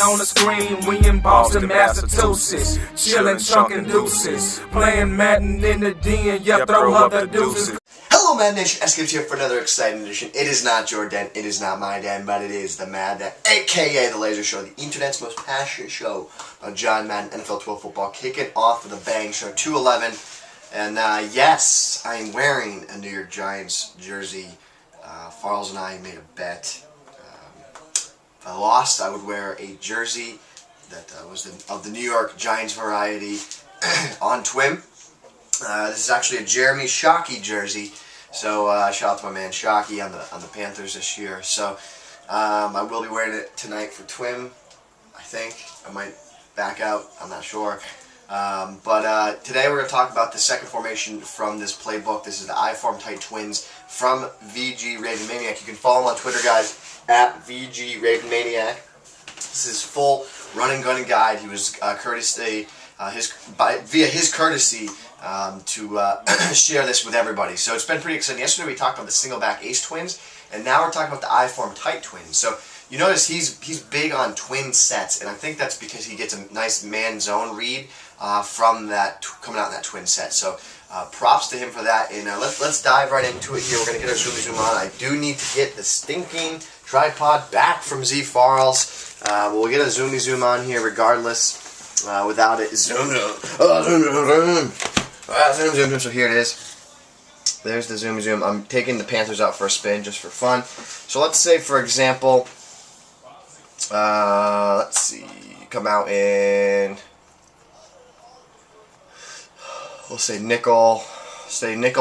on the screen, we in Boston, Massachusetts. Chillin', chunkin' deuces. Playing Madden in the den, yeah, throw up the deuces. Hello Madden Nation, Escapes here for another exciting edition. It is not your den, it is not my den, but it is the Mad Den, aka the Laser Show, the internet's most passionate show about John Madden, NFL 12 football, kicking off with a bang. Show 211, and yes, I am wearing a New York Giants jersey. Farles and I made a bet. If I lost, I would wear a jersey that was of the New York Giants variety on Twim. This is actually a Jeremy Shockey jersey, so shout out to my man Shockey on the Panthers this year. So I will be wearing it tonight for Twim. I think I might back out. I'm not sure. But today we're going to talk about the second formation from this playbook. This is the I-form tight twins from VG Raven Maniac. You can follow him on Twitter, guys, at VG Raven Maniac. This is full run and gun guide. He was courtesy via his courtesy to share this with everybody. So it's been pretty exciting. Yesterday we talked about the single back ace twins, and now we're talking about the I-form tight twins. So you notice he's big on twin sets, and I think that's because he gets a nice man zone read from that coming out in that twin set. So props to him for that. And let's dive right into it here. We're gonna get our zoom on. I do need to get the stinking tripod back from Z Farles. We'll get a zoom on here regardless. Without it, zoom. So here it is. There's the zoom. I'm taking the Panthers out for a spin just for fun. So let's say, for example, let's see, come out in, we'll say nickel,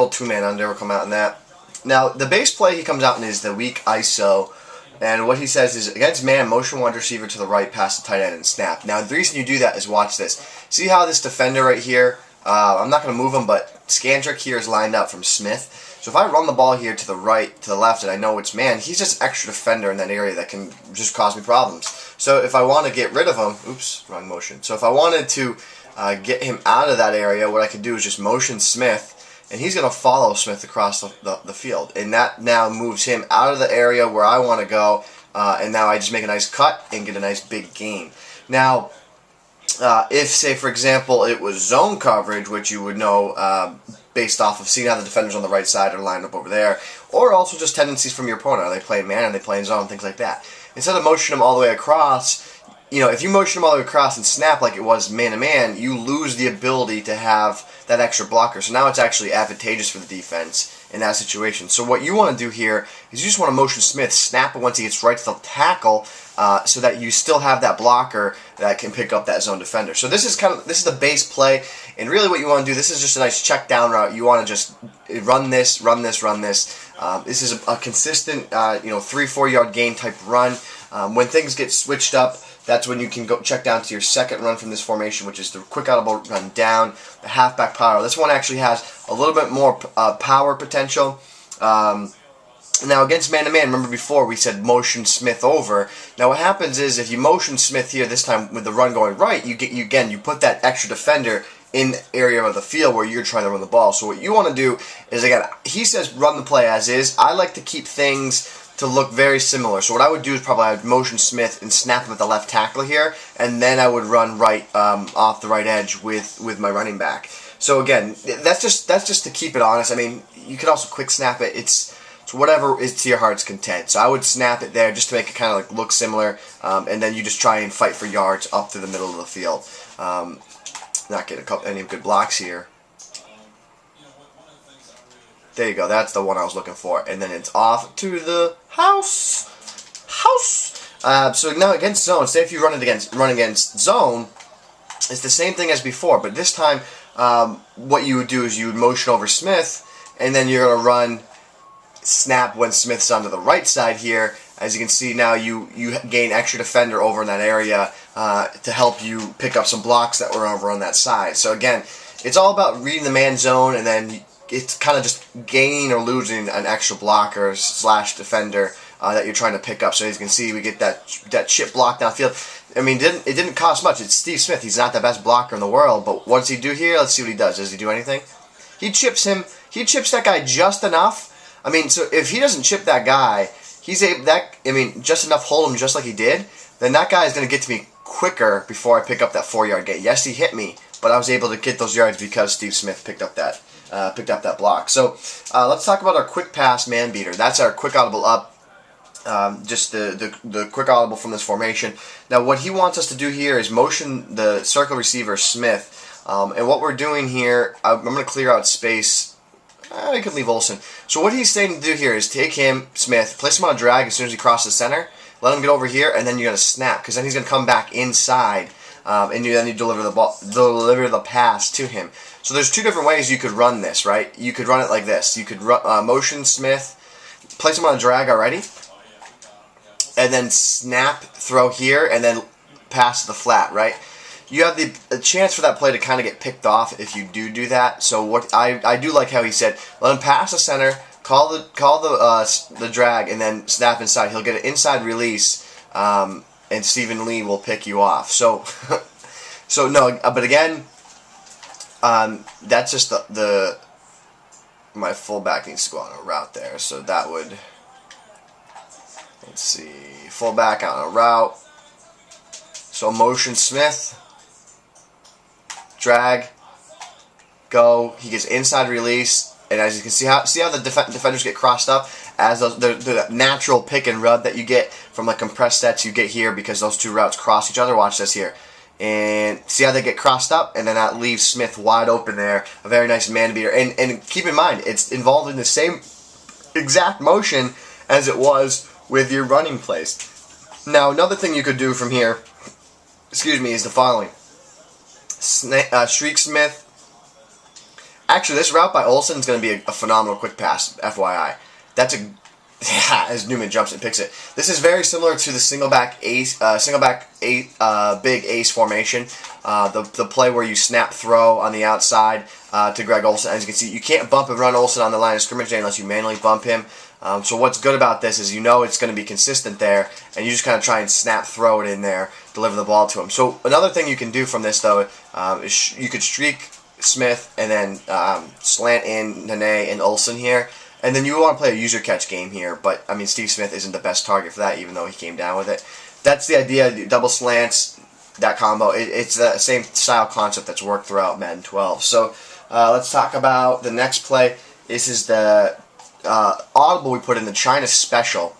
two-man under, we'll come out in that. Now, the base play he comes out in is the weak ISO, and what he says is, against man, motion wide receiver to the right, pass the tight end, and snap. Now, the reason you do that is, watch this. See how this defender right here, I'm not going to move him, but Scandrick here is lined up from Smith. So if I run the ball here to the right, to the left, and I know it's man, he's just extra defender in that area that can just cause me problems. So if I want to get rid of him, oops, wrong motion. So if I wanted to get him out of that area, what I could do is just motion Smith, and he's going to follow Smith across the field. And that now moves him out of the area where I want to go, and now I just make a nice cut and get a nice big gain. Now, if, say, for example, it was zone coverage, which you would know based off of seeing how the defenders on the right side are lined up over there, or also just tendencies from your opponent. Are they playing man? Are they playing zone? Things like that. Instead of motioning them all the way across, you know, if you motion them all the way across and snap like it was man-to-man, you lose the ability to have that extra blocker. So now it's actually advantageous for the defense in that situation. So what you want to do here is you just want to motion Smith, snap it once he gets right to the tackle, so that you still have that blocker that can pick up that zone defender. So this is the base play, and really what you want to do, this is just a nice check down route. You want to just run this. This is a consistent 3-4 yard gain type run. When things get switched up, that's when you can go check down to your second run from this formation, which is the quick audible run down, the halfback power. This one actually has a little bit more power potential. Now against man-to-man, remember before we said motion Smith over. Now what happens is if you motion Smith here this time with the run going right, you put that extra defender in the area of the field where you're trying to run the ball. So what you want to do is, again, he says run the play as is. I like to keep things to look very similar. So what I would do is probably I would motion Smith and snap him at the left tackle here, and then I would run right off the right edge with my running back. So again, that's just to keep it honest. I mean, you could also quick snap it. It's whatever is to your heart's content. So I would snap it there just to make it kind of like look similar, and then you just try and fight for yards up through the middle of the field. Not getting any good blocks here. There you go. That's the one I was looking for. And then it's off to the house. So now against zone, say if you run against zone, it's the same thing as before, but this time what you would do is you would motion over Smith, and then you're going to run snap when Smith's on to the right side here. As you can see now, you gain extra defender over in that area to help you pick up some blocks that were over on that side. So again, it's all about reading the man zone, and then it's kind of just gaining or losing an extra blocker / defender that you're trying to pick up. So as you can see, we get that chip block downfield. I mean, it didn't cost much. It's Steve Smith. He's not the best blocker in the world, but what does he do here? Let's see what he does. Does he do anything? He chips that guy just enough. I mean, so if he doesn't chip that guy, just enough hold him just like he did, then that guy is going to get to me quicker before I pick up that 4-yard gain. Yes, he hit me, but I was able to get those yards because Steve Smith picked up that block. So let's talk about our quick pass man beater. That's our quick audible up. Just the quick audible from this formation. Now what he wants us to do here is motion the circle receiver Smith. And what we're doing here, I'm going to clear out space. I could leave Olsen. So what he's saying to do here is take him, Smith, place him on a drag as soon as he crosses the center, let him get over here, and then you're going to snap, because then he's going to come back inside, and then you deliver the pass to him. So there's two different ways you could run this, right? You could run it like this. You could motion Smith, place him on a drag already, and then snap, throw here, and then pass to the flat, right? You have the chance for that play to kind of get picked off if you do that. So what I do like how he said, let him pass the center, call the drag, and then snap inside. He'll get an inside release, and Stephen Lee will pick you off. So so no, but again, that's just my fullback needs to go on a route there. So that would, let's see, fullback on a route. So motion Smith. Drag, go. He gets inside release, and as you can see how the defenders get crossed up as the natural pick and rub that you get from like compressed sets you get here because those two routes cross each other. Watch this here, and see how they get crossed up, and then that leaves Smith wide open there. A very nice man beater, and keep in mind it's involved in the same exact motion as it was with your running plays. Now another thing you could do from here, is the following. Shriek Smith. Actually, this route by Olsen is going to be a phenomenal quick pass, FYI. That's as Newman jumps and picks it. This is very similar to the single back big ace formation. The play where you snap throw on the outside to Greg Olsen. As you can see, you can't bump and run Olsen on the line of scrimmage unless you manually bump him. So what's good about this is it's going to be consistent there, and you just kind of try and snap throw it in there, deliver the ball to him. So another thing you can do from this though is you could streak Smith and then slant in Nene and Olsen here, and then you want to play a user catch game here. But I mean, Steve Smith isn't the best target for that, even though he came down with it. That's the idea. Double slants, that combo. It's the same style concept that's worked throughout Madden 12. So let's talk about the next play. This is the audible we put in the China special.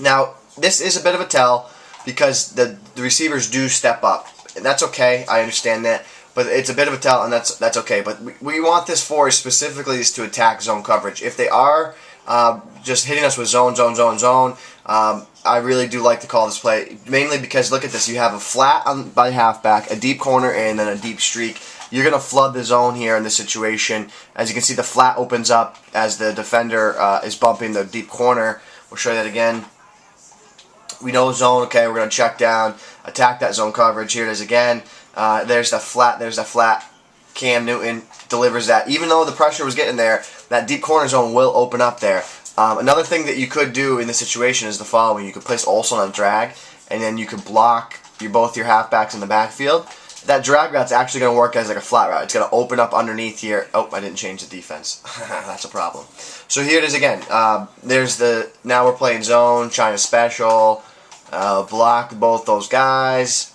Now this is a bit of a tell because the receivers do step up, and that's okay. I understand that, but it's a bit of a tell, and that's okay. But we want this for specifically is to attack zone coverage. If they are just hitting us with zone, I really do like to call this play, mainly because look at this. You have a flat by halfback, a deep corner, and then a deep streak. You're going to flood the zone here in this situation. As you can see, the flat opens up as the defender is bumping the deep corner. We'll show you that again. We know zone. Okay, we're going to check down, attack that zone coverage. Here it is again. There's the flat. Cam Newton delivers that. Even though the pressure was getting there, that deep corner zone will open up there. Another thing that you could do in this situation is the following. You could place Olsen on drag, and then you could block both your halfbacks in the backfield. That drag route's actually going to work as like a flat route. It's going to open up underneath here. Oh, I didn't change the defense. That's a problem. So here it is again. Now we're playing zone, China special, block both those guys.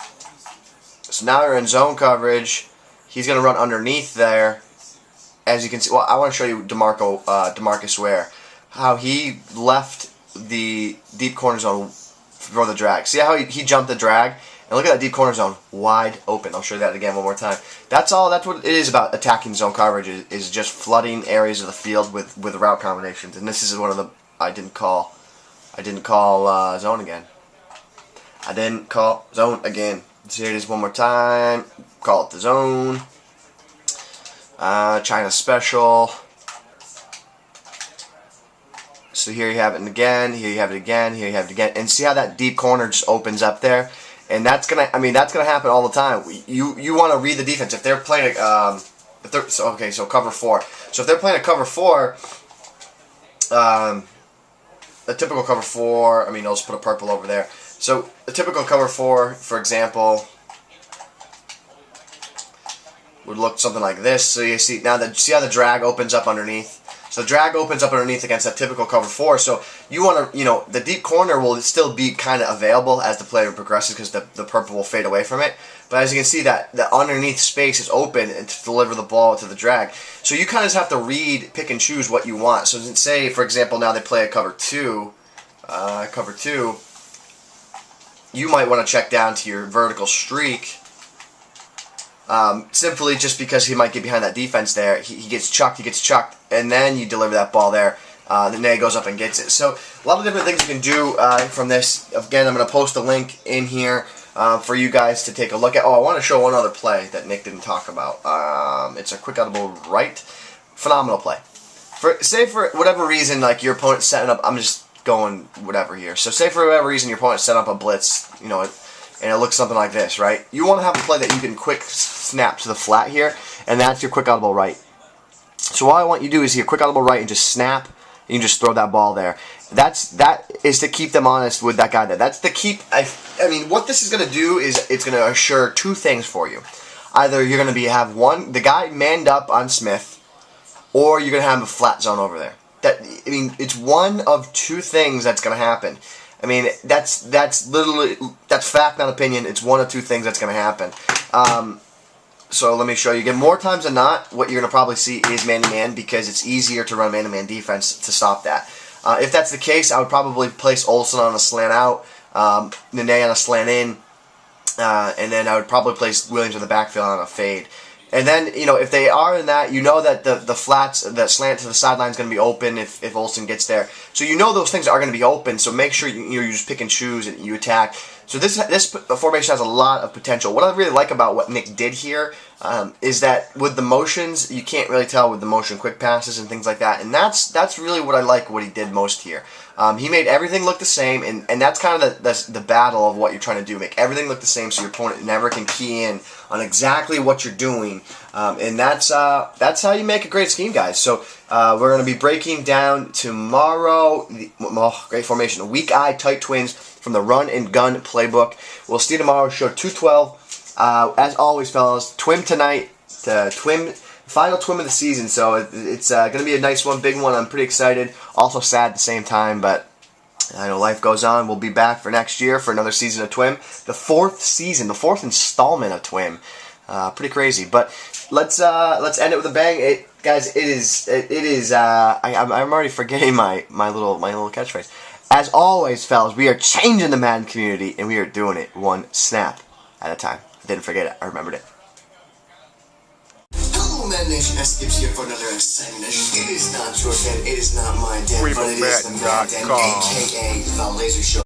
So now we're in zone coverage. He's going to run underneath there. As you can see, well, I want to show you Demarcus Ware, how he left the deep corner zone for the drag. See how he jumped the drag? And look at that deep corner zone, wide open. I'll show you that again one more time. That's what it is about attacking zone coverage, is just flooding areas of the field with route combinations. And this is one of the I didn't call zone again. I didn't call zone again. So here it is one more time. Call it the zone. China special. So here you have it again. Here you have it again. Here you have it again. And see how that deep corner just opens up there. And that's gonna happen all the time. You want to read the defense. If they're playing so cover 4. So if they're playing a cover 4, a typical cover 4. I mean, I'll just put a purple over there. So a typical cover 4, for example, would look something like this. So you see how the drag opens up underneath. So drag opens up underneath against that typical cover 4. So you want to, the deep corner will still be kind of available as the player progresses because the purple will fade away from it. But as you can see, that the underneath space is open to deliver the ball to the drag. So you kind of just have to read, pick and choose what you want. So say, for example, now they play a cover 2. You might want to check down to your vertical streak. Simply just because he might get behind that defense there. He gets chucked, and then you deliver that ball there. Then he goes up and gets it. So a lot of different things you can do from this. Again, I'm going to post a link in here for you guys to take a look at. Oh, I want to show one other play that Nick didn't talk about. It's a quick audible right. Phenomenal play. Say for whatever reason, like your opponent's setting up, I'm just going whatever here. So say for whatever reason your opponent's set up a blitz, and it looks something like this, right? You want to have a play that you can quick snap to the flat here, and that's your quick audible right. So all I want you to do is here, quick audible right, and just snap, and you just throw that ball there. That is to keep them honest with that guy there. That's to keep, I mean, what this is going to do is it's going to assure two things for you. Either you're going to have the guy manned up on Smith, or you're going to have a flat zone over there. It's one of two things that's going to happen. I mean, that's fact, not opinion. It's one of two things that's going to happen. So let me show you again. More times than not, what you're going to probably see is man-to-man because it's easier to run man-to-man defense to stop that. If that's the case, I would probably place Olsen on a slant out, Nene on a slant in, and then I would probably place Williams in the backfield on a fade. And then, if they are in that, that the flats, the slant to the sideline is going to be open if Olsen gets there. So those things are going to be open, so make sure you just pick and choose and you attack. So this formation has a lot of potential. What I really like about what Nick did here is that with the motions, you can't really tell with the motion quick passes and things like that. And that's really what I like what he did most here. He made everything look the same, and that's kind of the battle of what you're trying to do. Make everything look the same so your opponent never can key in on exactly what you're doing. And that's how you make a great scheme, guys. So we're going to be breaking down tomorrow, great formation, weak eye tight twins from the run and gun playbook. We'll see you tomorrow, show 212. As always, fellas, twim tonight, final twim of the season, so it's going to be a nice one, big one. I'm pretty excited, also sad at the same time, but I know life goes on. We'll be back for next year for another season of twim, the fourth installment of twim. Pretty crazy, but let's end it with a bang. Guys, it is. I'm already forgetting my little catchphrase. As always, fellas, we are changing the Madden community, and we are doing it one snap at a time. I didn't forget it. I remembered it. Hello, Madden Nation. S-Gibbs here for another exciting edition. It is not your den. It is not my den, but it is the Madden, a.k.a. the Laser Show.